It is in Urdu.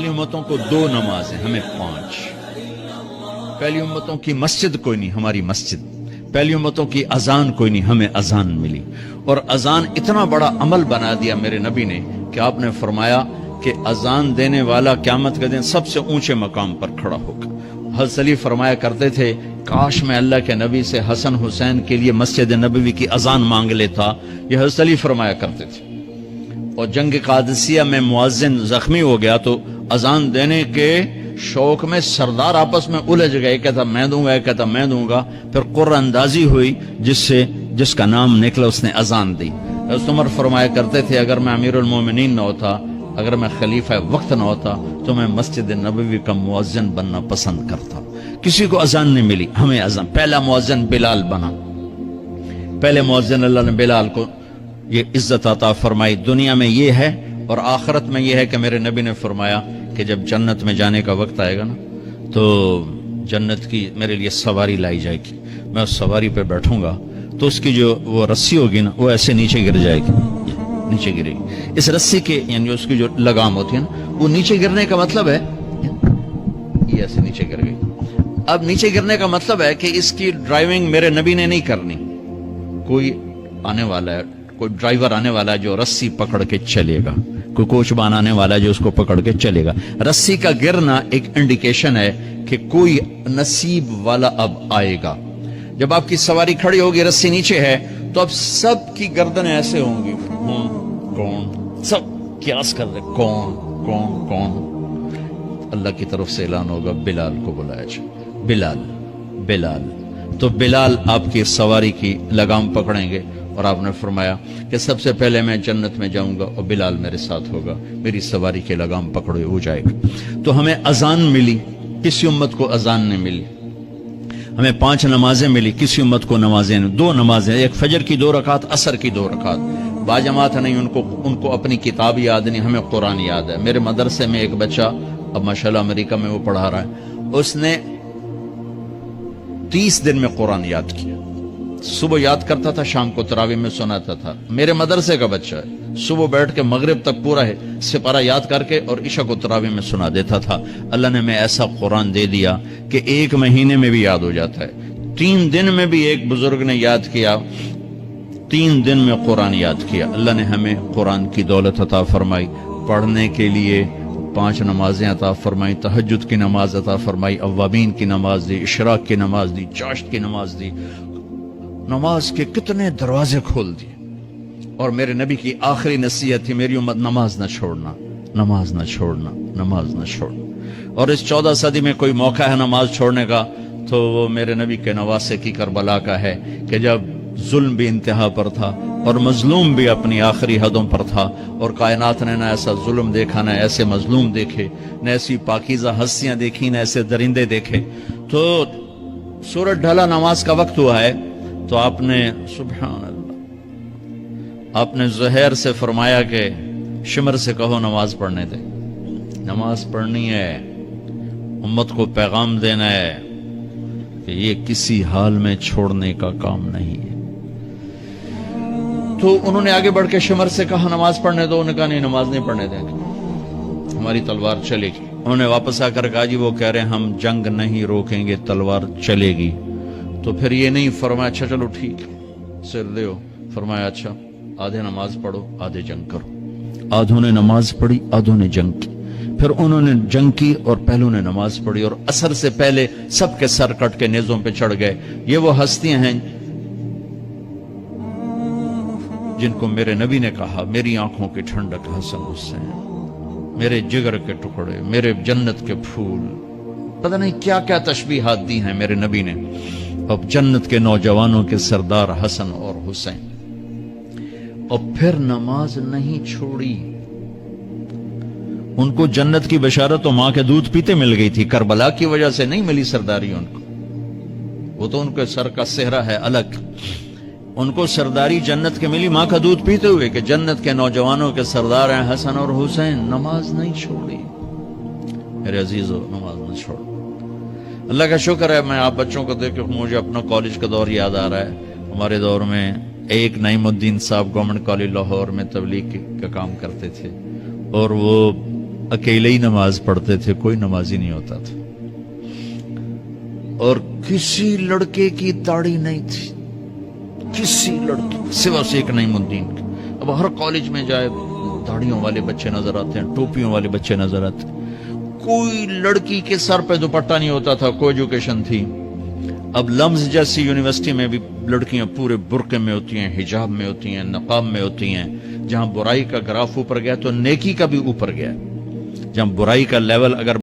پہلی امتوں کو 2 نمازیں، ہمیں 5۔ پہلی امتوں کی مسجد کوئی نہیں، ہماری مسجد۔ پہلی امتوں کی اذان کوئی نہیں، ہمیں اذان ملی۔ اور اذان اتنا بڑا عمل بنا دیا میرے نبی نے کہ آپ نے فرمایا کہ اذان دینے والا قیامت کے دن سب سے اونچے مقام پر کھڑا ہوگا۔ حضرت علی فرمایا کرتے تھے کاش میں اللہ کے نبی سے حسن حسین کے لیے مسجد نبوی کی اذان مانگ لیتا، یہ حضرت علی فرمایا کرتے تھے۔ اور جنگ قادسیہ میں مؤذن زخمی ہو گیا تو اذان دینے کے شوق میں سردار آپس میں الجھ گئے، کہتا میں دوں گا، کہتا میں دوں گا۔ پھر قرہ اندازی ہوئی جس کا نام نکلا اس نے اذان دی۔ حضرت عمر فرمایا کرتے تھے اگر میں امیر المومنین نہ ہوتا، اگر میں خلیفہ وقت نہ ہوتا تو میں مسجد نبوی کا مؤذن بننا پسند کرتا۔ کسی کو اذان نہیں ملی، ہمیں اذان۔ پہلا مؤذن بلال بنا، پہلے مؤذن اللہ نے بلال کو یہ عزت عطا فرمائی۔ دنیا میں یہ ہے اور آخرت میں یہ ہے کہ میرے نبی نے فرمایا کہ جب جنت میں جانے کا وقت آئے گا نا تو جنت کی میرے لیے سواری لائی جائے گی، میں اس سواری پہ بیٹھوں گا تو اس کی جو وہ رسی ہوگی نا وہ ایسے نیچے گر جائے گی، نیچے گرے گی۔ اس رسی کے یعنی اس کی جو لگام ہوتی ہے نا وہ نیچے گرنے کا مطلب ہے یہ ایسے نیچے گر گئی۔ اب نیچے گرنے کا مطلب ہے کہ اس کی ڈرائیونگ میرے نبی نے نہیں کرنی، کوئی آنے والا ہے، کوئی ڈرائیور آنے والا ہے جو رسی پکڑ کے چلے گا، کوئی کوچبان آنے والا ہے جو اس کو پکڑ کے چلے گا۔ رسی کا گرنا ایک انڈیکیشن ہے کہ کوئی نصیب والا اب آئے گا۔ جب آپ کی سواری کھڑی ہوگی، رسی نیچے ہے تو اب سب کی گردنیں ایسے ہوں گی، کون، سب قیاس کر رہے کون کون کون۔ اللہ کی طرف سے اعلان ہوگا بلال کو بلایا جائے، بلال بلال۔ تو بلال آپ کی سواری کی لگام پکڑیں گے اور آپ نے فرمایا کہ سب سے پہلے میں جنت میں جاؤں گا اور بلال میرے ساتھ ہوگا، میری سواری کی لگام پکڑے ہو جائے گا۔ تو ہمیں اذان ملی، کسی امت کو اذان نہیں ملی۔ ہمیں 5 نمازیں ملی، کسی امت کو نمازیں نہیں۔ 2 نمازیں، ایک فجر کی 2 رکعت، عصر کی 2 رکعت۔ باجماعت نہیں، ان کو اپنی کتاب یاد نہیں، ہمیں قرآن یاد ہے۔ میرے مدرسے میں ایک بچہ اب ماشاءاللہ امریکہ میں وہ پڑھا رہا ہے، اس نے 30 دن میں قرآن یاد کیا۔ صبح یاد کرتا تھا، شام کو تراویح میں سناتا تھا۔ میرے مدرسے کا بچہ ہے، صبح بیٹھ کے مغرب تک پورا ہے سپارہ یاد کر کے اور عشاء کو تراویح میں سنا دیتا تھا۔ اللہ نے میں ایسا قرآن دے دیا کہ 1 مہینے میں بھی یاد ہو جاتا ہے۔ 3 دن میں بھی ایک بزرگ نے یاد کیا، 3 دن میں قرآن یاد کیا۔ اللہ نے ہمیں قرآن کی دولت عطا فرمائی، پڑھنے کے لیے 5 نمازیں عطا فرمائی، تہجد کی نماز عطا فرمائی، اوابین کی نماز دی، اشراق کی نماز دی، چاشت کی نماز دی۔ نماز کے کتنے دروازے کھول دیے۔ اور میرے نبی کی آخری نصیحت تھی میری امت نماز نہ چھوڑنا، نماز نہ چھوڑنا، نماز نہ چھوڑنا۔ اور اس 14 صدی میں کوئی موقع ہے نماز چھوڑنے کا تو وہ میرے نبی کے نواسے کی کربلا کا ہے کہ جب ظلم بھی انتہا پر تھا اور مظلوم بھی اپنی آخری حدوں پر تھا، اور کائنات نے نہ ایسا ظلم دیکھا، نہ ایسے مظلوم دیکھے، نہ ایسی پاکیزہ ہستیاں دیکھی، نہ ایسے درندے دیکھے۔ تو سورج ڈھلا، نماز کا وقت ہوا ہے، تو آپ نے سبحان اللہ، آپ نے زہیر سے فرمایا کہ شمر سے کہو نماز پڑھنے دے، نماز پڑھنی ہے، امت کو پیغام دینا ہے کہ یہ کسی حال میں چھوڑنے کا کام نہیں ہے۔ تو انہوں نے آگے بڑھ کے شمر سے کہا نماز پڑھنے دو، انہوں نے کہا نہیں نماز نہیں پڑھنے دیں گے، ہماری تلوار چلے گی۔ انہوں نے واپس آ کر کہا جی وہ کہہ رہے ہیں ہم جنگ نہیں روکیں گے، تلوار چلے گی۔ تو پھر یہ نہیں فرمایا اچھا چلو ٹھیک ہے سر دیو، فرمایا اچھا آدھے نماز پڑھو آدھے جنگ کرو۔ آدھوں نے نماز پڑھی، آدھوں نے جنگ کی۔ پھر انہوں نے جنگ کی اور پہلوں نے نماز پڑھی، اور عصر سے پہلے سب کے سر کٹ کے نیزوں پہ چڑھ گئے۔ یہ وہ ہستیاں ہیں جن کو میرے نبی نے کہا میری آنکھوں کی ٹھنڈک حسن حسین، میرے جگر کے ٹکڑے، میرے جنت کے پھول، پتہ نہیں کیا کیا تشبیہات دی ہیں میرے نبی نے۔ اب جنت کے نوجوانوں کے سردار حسن اور حسین۔ اور پھر نماز نہیں چھوڑی۔ ان کو جنت کی بشارت تو ماں کے دودھ پیتے مل گئی تھی، کربلا کی وجہ سے نہیں ملی سرداری ان کو، وہ تو ان کے سر کا صحرا ہے الگ۔ ان کو سرداری جنت کے ملی ماں کا دودھ پیتے ہوئے کہ جنت کے نوجوانوں کے سردار ہیں حسن اور حسین۔ نماز نہیں چھوڑی میرے عزیزو، نماز نہ چھوڑو۔ اللہ کا شکر ہے، میں آپ بچوں کو دیکھ کے مجھے اپنا کالج کا دور یاد آ رہا ہے۔ ہمارے دور میں ایک نعیم الدین صاحب گورنمنٹ کالج لاہور میں تبلیغ کا کام کرتے تھے، اور وہ اکیلے ہی نماز پڑھتے تھے، کوئی نمازی نہیں ہوتا تھا، اور کسی لڑکے کی داڑھی نہیں تھی، کسی لڑکی سوا سے ایک نعیم الدین کی۔ اب ہر کالج میں جائے داڑھیوں والے بچے نظر آتے ہیں، ٹوپیوں والے بچے نظر آتے ہیں، کوئی لڑکی کے سر پہ دوپٹہ نہیں ہوتا تھا، کوئی ایجوکیشن تھی۔ اب لمز جیسی یونیورسٹی میں بھی لڑکیاں پورے برقعے میں ہوتی ہیں، حجاب میں ہوتی ہیں، نقاب میں ہوتی ہیں۔ جہاں برائی کا گراف اوپر گیا تو نیکی کا بھی اوپر گیا، جہاں برائی کا لیول اگر